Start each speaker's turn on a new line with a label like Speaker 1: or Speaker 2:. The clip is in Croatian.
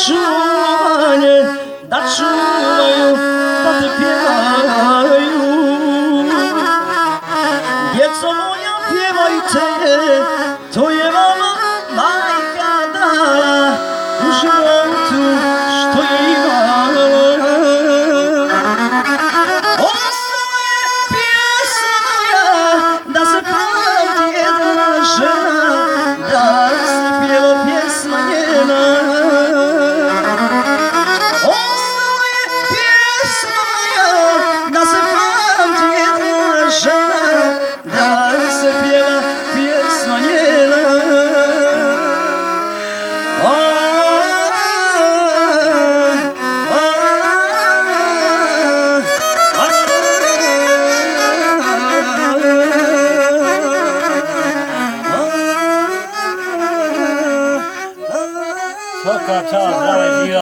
Speaker 1: čuvanje, da čuvaju, da te pjevaju. Djeco moja, pjevajte, to je vama majka dala u životu što je imala. Ostala je pjesma moja, da se pamti jedna žena, da se pjeva pjesma njena. Ostala je pjesma moja, da se pamti jedna žena, da se pjeva pjesma njena.
Speaker 2: Svaka čast, zdrave živa.